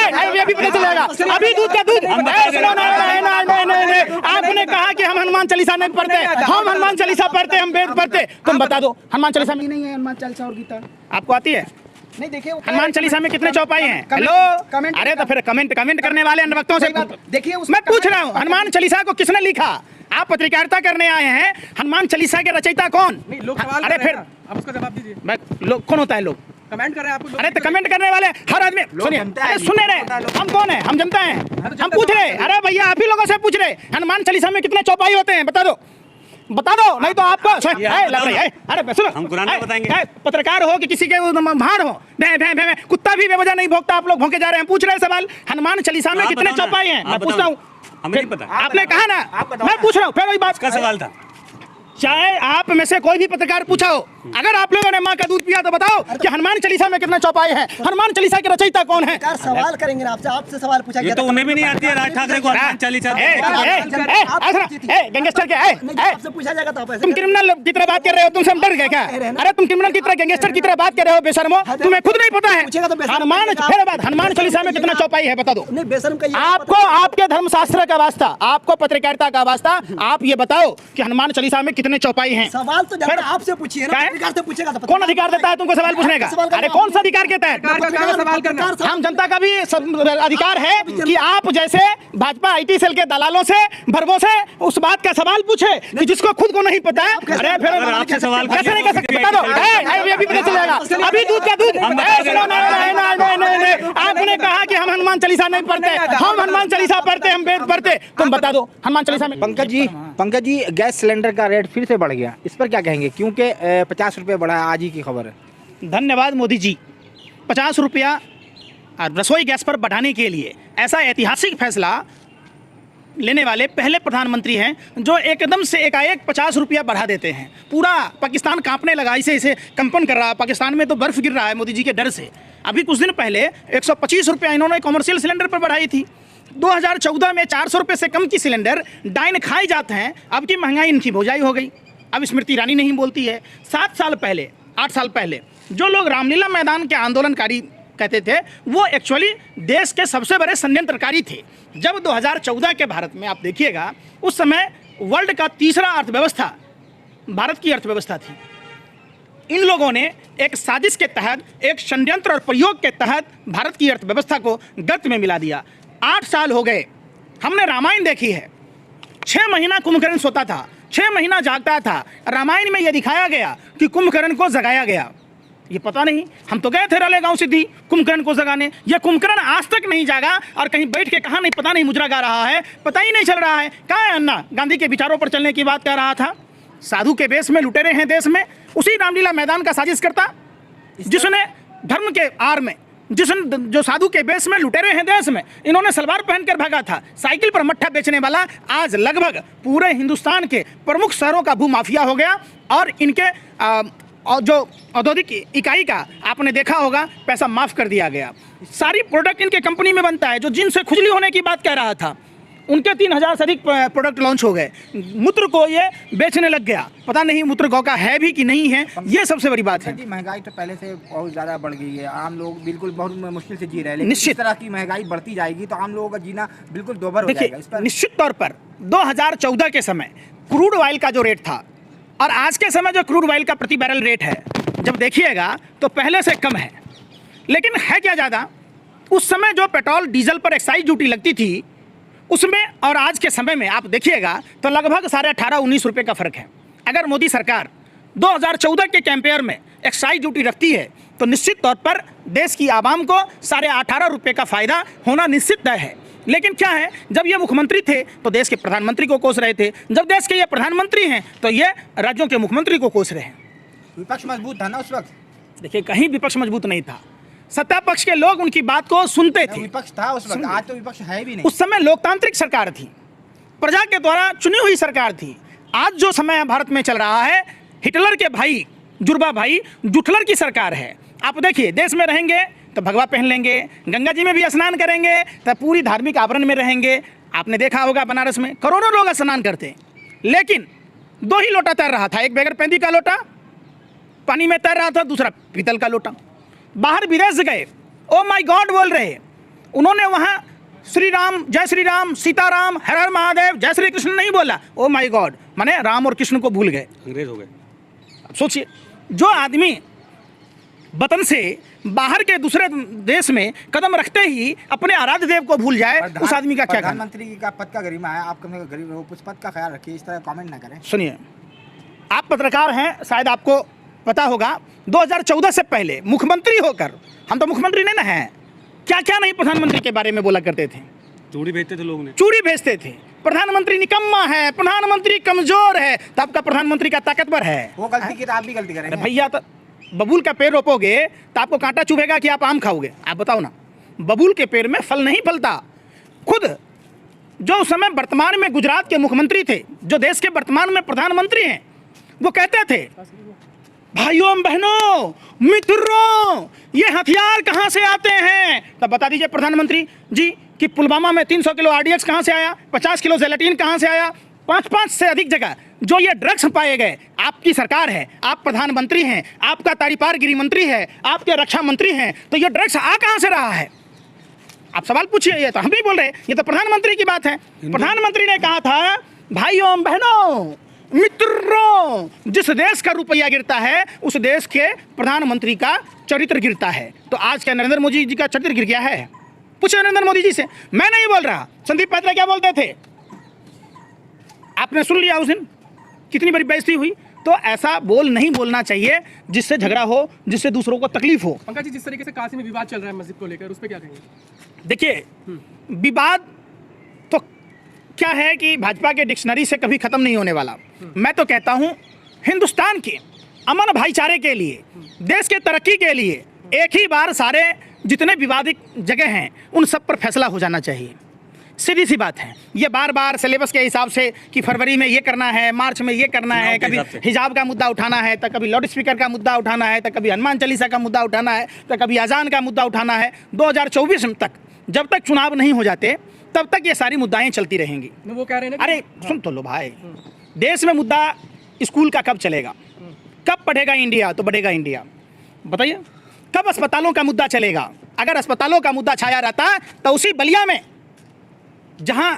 अभी पता चलेगा, अभी दूध का दूध। आपने कहा कि हम हनुमान चालीसा नहीं पढ़ते, हम हनुमान चालीसा पढ़ते, हम वेद पढ़ते। तुम बता दो हनुमान चालीसा में नहीं है हनुमान चालीसा और गीता आपको आती है? नहीं, देखिए हनुमान चालीसा में कितने चौपाई हैं? हेलो, अरे तो फिर कमेंट करने वाले अन्वक्तों से देखिए, मैं पूछ रहा हूँ हनुमान चालीसा को किसने लिखा? आप पत्रकारिता करने आए हैं, हनुमान चालीसा के रचयिता कौन? अरे फिर आप उसका जवाब दीजिए। लोग कौन होता है? लोग कमेंट कर रहे हैं आपको। अरे तो कमेंट करने वाले हर आदमी सुनिए, अरे सुने रहे, हम कौन है? हम जनता हैं, हम पूछ रहे। अरे भैया आप ही लोगों से पूछ रहे हनुमान चालीसा में कितने चौपाई होते हैं? बता दो, नहीं तो आपको अरे सुनो, हम कुरान में बताएंगे। पत्रकार हो कि किसी के भाड़ हो, भैं कुत्ता भी बेवजह नहीं भौंकता। आप लोग भौंके जा रहे हैं, पूछ रहे सवाल हनुमान चालीसा में कितने चौपाई हैं? मैं पूछता हूँ, हमें नहीं पता। आपने कहा ना, मैं पूछ रहा हूँ, फिर वही बात का सवाल था। चाहे आप में से कोई भी पत्रकार पूछा हो, अगर आप लोगों ने माँ का दूध पिया तो बताओ कि हनुमान चालीसा में कितना चौपाई है? हनुमान चालीसा के रचयिता कौन है? सवाल करेंगे आपसे सवाल पूछा ये तो उन्हें भी नहीं आती है। राज ठाकरे को हनुमान चालीसा गैंगस्टर क्या है? आपसे पूछा जाएगा तो तुम क्रिमिनल की तरह बात कर रहे हो, तुमसे हम डर गए क्या? अरे तुम क्रिमिनल की तरह, गैंगस्टर की तरह बात कर रहे हो बेशर्मो, तुम्हें खुद नहीं पता है हनुमान चालीसा में कितना चौपाई है? बता दो। आपको आपके धर्मशास्त्र का वास्ता, आपको पत्रकारिता का वास्ता, आप ये बताओ कि हनुमान चालीसा में कितने चौपाई हैं? सवाल तो जनता आपसे पूछिए ना, अधिकार से पूछेगा तो कौन अधिकार देता है तुमको सवाल पूछने का? अरे कौन सा अधिकार कहता है? हम जनता का भी अधिकार है कि आप जैसे भाजपा आईटी सेल के दलालों से, भरवों से उस बात का सवाल पूछे कि जिसको खुद को नहीं पता है। अरे फिर आपसे सवाल कैसे नहीं कर सकते? बता दो, अभी पता चलेगा, अभी दूध का दूध। आपने कहा कि हम हनुमान चालीसा नहीं पढ़ते, हम हनुमान चालीसा पढ़ते, हम वेद पढ़ते। तुम बता दो हनुमान चालीसा में। पंकज जी गैस सिलेंडर का रेट फिर से बढ़ गया, इस पर क्या कहेंगे? क्योंकि 50 रुपये बढ़ा है, आज ही की खबर है। धन्यवाद मोदी जी, 50 रुपया रसोई गैस पर बढ़ाने के लिए ऐसा ऐतिहासिक फैसला लेने वाले पहले प्रधानमंत्री हैं जो एकदम से एकाएक 50 रुपया बढ़ा देते हैं। पूरा पाकिस्तान कांपने लगा, इसे कंपन कर रहा है। पाकिस्तान में तो बर्फ गिर रहा है मोदी जी के डर से। अभी कुछ दिन पहले 125 रुपया इन्होंने कॉमर्शियल सिलेंडर पर बढ़ाई थी। 2014 में 400 रुपये से कम की सिलेंडर डाइन खाए जाते हैं। अब की महंगाई इनकी भौजाई हो गई। अब स्मृति ईरानी नहीं बोलती है। 7 साल पहले, 8 साल पहले जो लोग रामलीला मैदान के आंदोलनकारी कहते थे, वो एक्चुअली देश के सबसे बड़े षड्यंत्रकारी थे। जब 2014 के भारत में आप देखिएगा, उस समय वर्ल्ड का तीसरा अर्थव्यवस्था भारत की अर्थव्यवस्था थी। इन लोगों ने एक साजिश के तहत, एक षड्यंत्र और प्रयोग के तहत भारत की अर्थव्यवस्था को गर्त में मिला दिया। 8 साल हो गए, हमने रामायण देखी है। 6 महीना कुंभकर्ण सोता था, 6 महीना जागता था। रामायण में यह दिखाया गया कि कुंभकर्ण को जगाया गया। ये पता नहीं, हम तो गए थे रालेगांव सिद्धि कुंभकर्ण को जगाने। यह कुंभकर्ण आज तक नहीं जागा और कहीं बैठ के कहाँ नहीं, पता नहीं मुजरा गा रहा है, पता ही नहीं चल रहा है। कहाँ है अन्ना? गांधी के विचारों पर चलने की बात कर रहा था। साधु के वेश में लुटेरे हैं देश में। उसी रामलीला मैदान का साजिश करता जिसने धर्म के आड़ में, जो साधु के बेस में लुटेरे हैं देश में, इन्होंने सलवार पहनकर भागा था। साइकिल पर मट्ठा बेचने वाला आज लगभग पूरे हिंदुस्तान के प्रमुख शहरों का भूमाफिया हो गया। और इनके और जो औद्योगिक इकाई का आपने देखा होगा, पैसा माफ कर दिया गया। सारी प्रोडक्ट इनके कंपनी में बनता है। जो जिनसे खुजली होने की बात कह रहा था, उनके 3000 से अधिक प्रोडक्ट लॉन्च हो गए। मूत्र को ये बेचने लग गया। पता नहीं मूत्र गौ का है भी कि नहीं है, ये सबसे बड़ी बात है। महंगाई तो पहले से बहुत ज़्यादा बढ़ गई है। आम लोग बिल्कुल बहुत मुश्किल से जी रहे हैं, लेकिन निश्चित इस तरह की महंगाई बढ़ती जाएगी तो आम लोगों का जीना बिल्कुल दोभर हो जाएगा। इस पर निश्चित तौर पर 2014 के समय क्रूड ऑयल का जो रेट था और आज के समय जो क्रूड ऑयल का प्रति बैरल रेट है, जब देखिएगा तो पहले से कम है। लेकिन है क्या ज़्यादा, उस समय जो पेट्रोल डीजल पर एक्साइज ड्यूटी लगती थी उसमें और आज के समय में आप देखिएगा तो लगभग 18.5-19 रुपये का फ़र्क है। अगर मोदी सरकार 2014 के कंपेयर में एक्साइज ड्यूटी रखती है तो निश्चित तौर पर देश की आवाम को 18.5 रुपये का फ़ायदा होना निश्चित तय है। लेकिन क्या है, जब ये मुख्यमंत्री थे तो देश के प्रधानमंत्री को कोस रहे थे, जब देश के ये प्रधानमंत्री हैं तो ये राज्यों के मुख्यमंत्री को कोस रहे हैं। विपक्ष मजबूत था ना उस वक्त? देखिए, कहीं विपक्ष मजबूत नहीं था। सत्ता पक्ष के लोग उनकी बात को सुनते थे। विपक्ष था उस वक्त, आज तो विपक्ष है भी नहीं। उस समय लोकतांत्रिक सरकार थी, प्रजा के द्वारा चुनी हुई सरकार थी। आज जो समय भारत में चल रहा है, हिटलर के भाई, जुड़वा भाई जुटलर की सरकार है। आप देखिए, देश में रहेंगे तो भगवा पहन लेंगे, गंगा जी में भी स्नान करेंगे तो पूरी धार्मिक आवरण में रहेंगे। आपने देखा होगा बनारस में करोड़ों लोग स्नान करते हैं, लेकिन 2 ही लोटा तैर रहा था। एक बगैर पेंदी का लोटा पानी में तैर रहा था, दूसरा पीतल का लोटा। बाहर विदेश गए, ओ माय गॉड बोल रहे, उन्होंने वहाँ श्री राम सीताराम हर हर महादेव जय श्री कृष्ण नहीं बोला। ओ माय गॉड, माने राम और कृष्ण को भूल गए। अंग्रेज हो गए। अब सोचिए, जो आदमी वतन से बाहर के दूसरे देश में कदम रखते ही अपने आराध्य देव को भूल जाए, उस आदमी का क्या करना। प्रधानमंत्री का पद का गरिमा है, आप कभी गरीब हो, उस पद का ख्याल रखिए, इस तरह कमेंट ना करें। सुनिए, आप पत्रकार हैं, शायद आपको पता होगा 2014 से पहले मुख्यमंत्री होकर, हम तो मुख्यमंत्री नहीं ना हैं, क्या क्या नहीं प्रधानमंत्री के बारे में बोला करते थे। चूड़ी भेजते थे लोग ने, चूड़ी भेजते थे, प्रधानमंत्री निकम्मा है, प्रधानमंत्री कमजोर है, तो आपका प्रधानमंत्री का ताकतवर है। वो गलती की तो आप भी गलती करेंगे। भैया, तो बबूल का पेड़ रोपोगे तो आपको कांटा चुभेगा कि आप आम खाओगे? आप बताओ ना। बबूल के पेड़ में फल नहीं फलता। खुद जो उस समय वर्तमान में गुजरात के मुख्यमंत्री थे, जो देश के वर्तमान में प्रधानमंत्री हैं, वो कहते थे, भाइयों बहनों मित्रों, ये हथियार कहाँ से आते हैं? तब बता दीजिए प्रधानमंत्री जी कि पुलवामा में 300 किलो आरडीएक्स कहाँ से आया, 50 किलो जेलेटिन कहाँ से आया, 5 से अधिक जगह जो ये ड्रग्स पाए गए। आपकी सरकार है, आप प्रधानमंत्री हैं, आपका तारीपार गृह मंत्री है, आपके रक्षा मंत्री हैं, तो ये ड्रग्स आ कहाँ से रहा है? आप सवाल पूछिए। ये तो हम नहीं बोल रहे, ये तो प्रधानमंत्री की बात है। प्रधानमंत्री ने कहा था, भाइयों बहनों मित्रों, जिस देश का रुपया गिरता है उस देश के प्रधानमंत्री का चरित्र गिरता है। तो आज क्या नरेंद्र मोदी जी का चरित्र गिर गया है? पूछे नरेंद्र मोदी जी से, मैं नहीं बोल रहा। संदीप पात्रा क्या बोलते थे, आपने सुन लिया उस दिन, कितनी बड़ी बेइज्जती हुई। तो ऐसा नहीं बोलना चाहिए जिससे झगड़ा हो, जिससे दूसरों को तकलीफ हो। पंकज जी, जिस तरीके से काशी में विवाद चल रहा है मस्जिद को लेकर, उस पर क्या कहेंगे? देखिए, विवाद तो क्या है कि भाजपा के डिक्शनरी से कभी खत्म नहीं होने वाला। मैं तो कहता हूं, हिंदुस्तान के अमन भाईचारे के लिए, देश के तरक्की के लिए एक ही बार सारे जितने विवादित जगह हैं उन सब पर फैसला हो जाना चाहिए। सीधी सी बात है। ये बार बार सिलेबस के हिसाब से कि फरवरी में ये करना है, मार्च में ये करना है, कभी हिजाब का मुद्दा उठाना है, तो कभी लाउड स्पीकर का मुद्दा उठाना है, तो कभी हनुमान चालीसा का मुद्दा उठाना है, तो कभी अजान का मुद्दा उठाना है। 2024 तक, जब तक चुनाव नहीं हो जाते, तब तक ये सारी मुद्दाएं चलती रहेंगी। वो कह रहे हैं, अरे सुन तो लो भाई, देश में मुद्दा स्कूल का कब चलेगा, कब पढ़ेगा इंडिया तो बढ़ेगा इंडिया, बताइए। कब अस्पतालों का मुद्दा चलेगा? अगर अस्पतालों का मुद्दा छाया रहता तो उसी बलिया में, जहां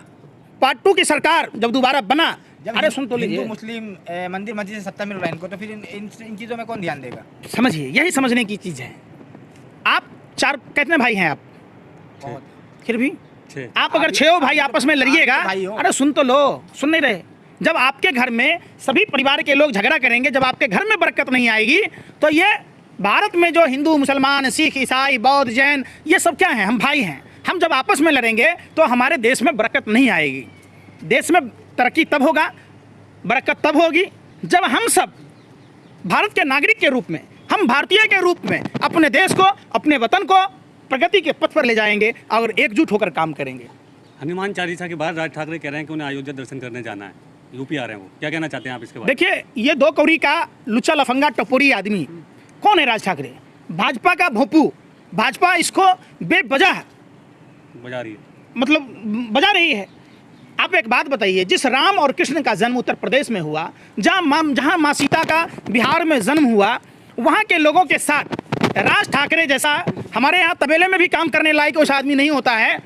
पार्ट 2 की सरकार जब दोबारा बना, अरे सुन तो लीजिए, मुस्लिम मंदिर मस्जिद से सत्ता मिल रहा है इनको, तो फिर इन चीज़ों में कौन ध्यान देगा? समझिए, यही समझने की चीज़ है। आप 4 कितने भाई हैं आप? फिर भी आप अगर 6 भाई आपस में लड़िएगा, अरे सुन तो लो, सुन नहीं रहे। जब आपके घर में सभी परिवार के लोग झगड़ा करेंगे, जब आपके घर में बरकत नहीं आएगी, तो ये भारत में जो हिंदू मुसलमान सिख ईसाई बौद्ध जैन ये सब क्या हैं? हम भाई हैं। हम जब आपस में लड़ेंगे तो हमारे देश में बरकत नहीं आएगी। देश में तरक्की तब होगा, बरकत तब होगी जब हम सब भारत के नागरिक के रूप में, हम भारतीय के रूप में अपने देश को, अपने वतन को प्रगति के पथ पर ले जाएंगे और एकजुट होकर काम करेंगे। हनुमान चालीसा के बाद राज ठाकरे कह रहे हैं कि उन्हें अयोध्या दर्शन करने जाना है, यूपी आ रहे हैं वो, क्या कहना चाहते हैं आप इसके बारे में? देखिए, ये 2 कौड़ी का लुच्चा लफंगा टपोरी आदमी कौन है? राज ठाकरे, भाजपा का भोंपू। भाजपा इसको बेवजह बजा रही है, मतलब बजा रही है। आप एक बात बताइए, जिस राम और कृष्ण का जन्म उत्तर प्रदेश में हुआ, जहां माँ सीता का बिहार में जन्म हुआ, वहां के लोगों के साथ राज ठाकरे जैसा, हमारे यहाँ तबेले में भी काम करने लायक उस आदमी नहीं होता है,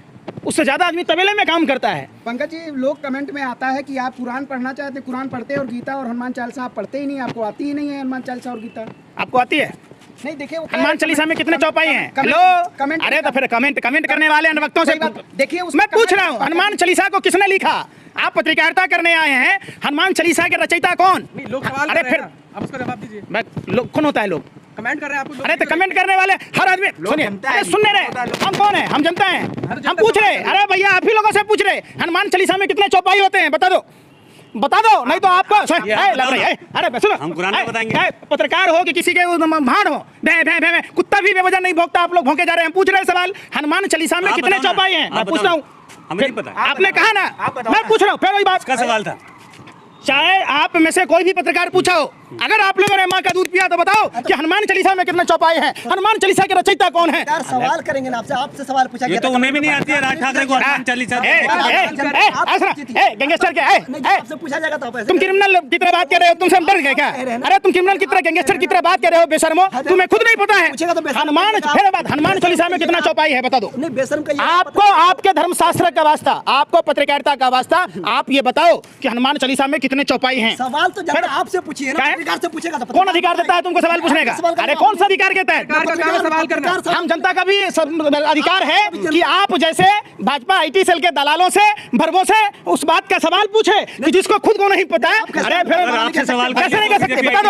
उससे ज़्यादा आदमी तबेले में काम करता है। पंकज जी, लोग कमेंट में आता है कि आप कुरान पढ़ना चाहते हैं, कुरान पढ़ते हैं और गीता और हनुमान चालीसा आप पढ़ते ही नहीं, आपको आती ही नहीं है हनुमान चालीसा और गीता। आपको आती है? नहीं, देखिए हनुमान चालीसा में कितने चौपाई हैं? हेलो, अरे तो फिर कमेंट करने वाले अनवक्तों से देखिए, मैं पूछ रहा हूँ, हनुमान चालीसा को किसने लिखा? आप पत्रकारिता करने आए हैं, हनुमान चालीसा के रचयिता कौन? लोग सवाल अरे कर रहे फिर हैं, आप उसका जवाब दीजिए। मैं लोग कौन होता है? लोग कमेंट कर रहे हैं आपको। अरे तो कमेंट करने वाले हर आदमी, सुनिए, अरे सुनने रहे, हम कौन है? हम जनता हैं, हम पूछ रहे। अरे भैया, आप ही लोगों से पूछ रहे, हनुमान चालीसा में कितने चौपाई होते हैं? बता दो, नहीं तो आपको अरे सुनो, हम कुरान में बताएंगे। पत्रकार हो कि किसी के भाड़ हो, भे कुत्ता भी बेवजह नहीं भौंकता। आप लोग भौंके जा रहे हैं। पूछ रहे सवाल, हनुमान चालीसा में कितने चौपाई हैं? मैं पूछ रहा हूँ, हमें नहीं पता। आपने कहा ना, मैं पूछ रहा हूँ, फिर वही बात का सवाल था। चाहे आप में से कोई भी पत्रकार पूछा हो, अगर आप लोगों ने माँ का दूध पिया तो बताओ कि हनुमान चालीसा में कितने चौपाई हैं? हनुमान चालीसा के रचयिता कौन है? यार सवाल करेंगे ना आपसे, आपसे सवाल पूछा ये गया तो था। उन्हें भी नहीं आती है राज ठाकरे को हनुमान चालीसा। गैंगस्टर क्या आपसे पूछा जाएगा तो आप ऐसे तुम क्रिमिनल की तरह बात कर रहे हो? तुमसे हम डर गए क्या? अरे तुम क्रिमिनल की तरह, गैंगस्टर की तरह बात कर रहे हो बेशर्मो? तुम्हें खुद नहीं पता है पूछेगा तो बेशर्म हनुमान, कहेगा। फिर बात, हनुमान चालीसा में कितना चौपाई है बता दो। नहीं बेशर्म का ये आपको आपके धर्मशास्त्र का वास्ता, आपको पत्रकारिता का वास्ता, आप ये बताओ कि हनुमान चालीसा में कितने चौपाई हैं? सवाल तो फिर- जनता आपसे पूछिए ना, क्या है? पत्रकार से पूछेगा तो कौन अधिकार देता है तुमको सवाल पूछने का? अरे कौन सा अधिकार कहता है? सरकार का काम है सवाल करना। हम जनता का भी अधिकार है कि आप जैसे भाजपा आईटी सेल के दलालों से, भरबों से उस बात का सवाल पूछे कि जिसको खुद को नहीं पता है। अरे फिर अगर आपसे सवाल कैसे नहीं करें कर तो सकते? बता दो।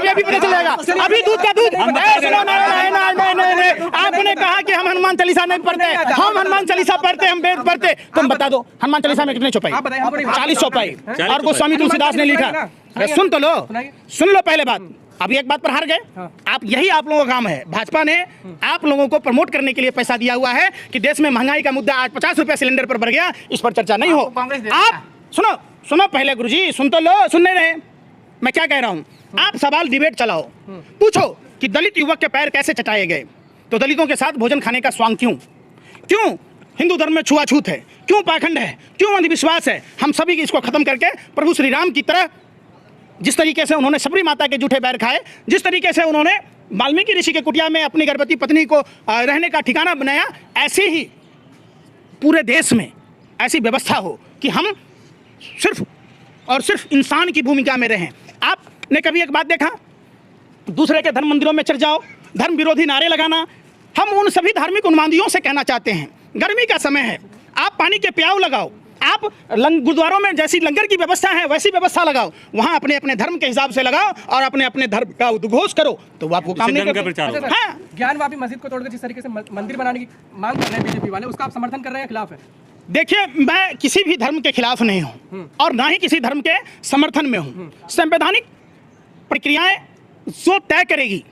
ये भी पता चल जाएगा। अभी दूध का दूध। सुनो, नहीं, आपने कहा कि हम हनुमान चालीसा नहीं पढ़ते, हम हनुमान चालीसा पढ़ते, हम वेद पढ़ते। तुम बता दो हनुमान चालीसा में कितने चौपाई? आप बताइए, हमको नहीं 40 चौपाई। 40 और गोस्वामी तुलसीदास ने लिखा। अरे सुन तो लो, सुनाइए। सुन लो पहले बात। अभी एक बात पर हार गए आप। यही आप लोगों का काम है। भाजपा ने आप लोगों को प्रमोट करने के लिए पैसा दिया हुआ है कि देश में महंगाई का मुद्दा आज 50 रुपए सिलेंडर पर बढ़ गया, इस पर चर्चा नहीं हो। आप सुनो सुनो पहले गुरुजी, सुन तो लो, सुन नहीं रहे मैं क्या कह रहा हूं। आप सवाल डिबेट चलाओ, पूछो कि दलित युवक के पैर कैसे चटाए गए, तो दलितों के साथ भोजन खाने का स्वांग क्यों? हिंदू धर्म में छुआछूत है, क्यों पाखंड है, क्यों अंधविश्वास है? हम सभी इसको खत्म करके प्रभु श्री राम की तरह, जिस तरीके से उन्होंने सबरी माता के जूठे पैर खाए, जिस तरीके से उन्होंने वाल्मीकि ऋषि के कुटिया में अपनी गर्भवती पत्नी को रहने का ठिकाना बनाया, ऐसे ही पूरे देश में ऐसी व्यवस्था हो कि हम सिर्फ और सिर्फ इंसान की भूमिका में रहें। आपने कभी एक बात देखा, दूसरे के धर्म मंदिरों में चढ़ जाओ, धर्म विरोधी नारे लगाना। हम उन सभी धार्मिक उन्मादियों से कहना चाहते हैं, गर्मी का समय है, आप पानी के प्याऊ लगाओ, आप गुरुद्वारों में जैसी लंगर की व्यवस्था है वैसी व्यवस्था लगाओ, वहाँ अपने अपने धर्म के हिसाब से लगाओ और अपने अपने धर्म का उद्घोष करो, तो वो आपको काम नहीं धर्म का करते। प्रचार होगा। हाँ, ज्ञानवापी मस्जिद को तोड़कर जिस तरीके से मंदिर बनाने की मांग कर रहे हैं बीजेपी वाले, उसका आप समर्थन कर रहे हैं, खिलाफ है? देखिए, मैं किसी भी धर्म के खिलाफ नहीं हूँ और ना ही किसी धर्म के समर्थन में हूँ। संवैधानिक प्रक्रियाएं जो तय करेगी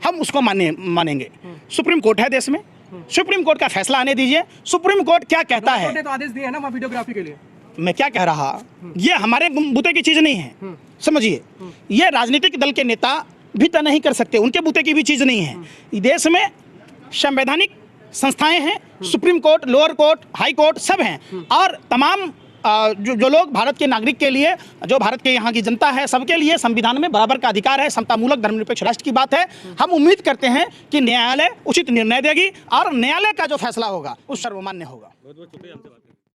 हम उसको मानेंगे। सुप्रीम कोर्ट है देश में, सुप्रीम कोर्ट का फैसला आने दीजिए। सुप्रीम कोर्ट क्या कहता कोर्ट है? ने तो आदेश दिए हैं ना वहाँ वीडियोग्राफी के लिए। मैं क्या कह रहा, ये हमारे बूते की चीज़ नहीं है, समझिए। ये राजनीतिक दल के नेता भी तय नहीं कर सकते, उनके बूते की भी चीज़ नहीं है। देश में संवैधानिक संस्थाएं हैं, supreme court, lower court, high court सब हैं, और तमाम जो लोग भारत के नागरिक के लिए, जो भारत के यहाँ की जनता है, सबके लिए संविधान में बराबर का अधिकार है। समतामूलक धर्मनिरपेक्ष राष्ट्र की बात है। हम उम्मीद करते हैं कि न्यायालय उचित निर्णय देगी और न्यायालय का जो फैसला होगा उस सर्वमान्य होगा। बहुत बहुत शुक्रिया हमसे बात करने के लिए।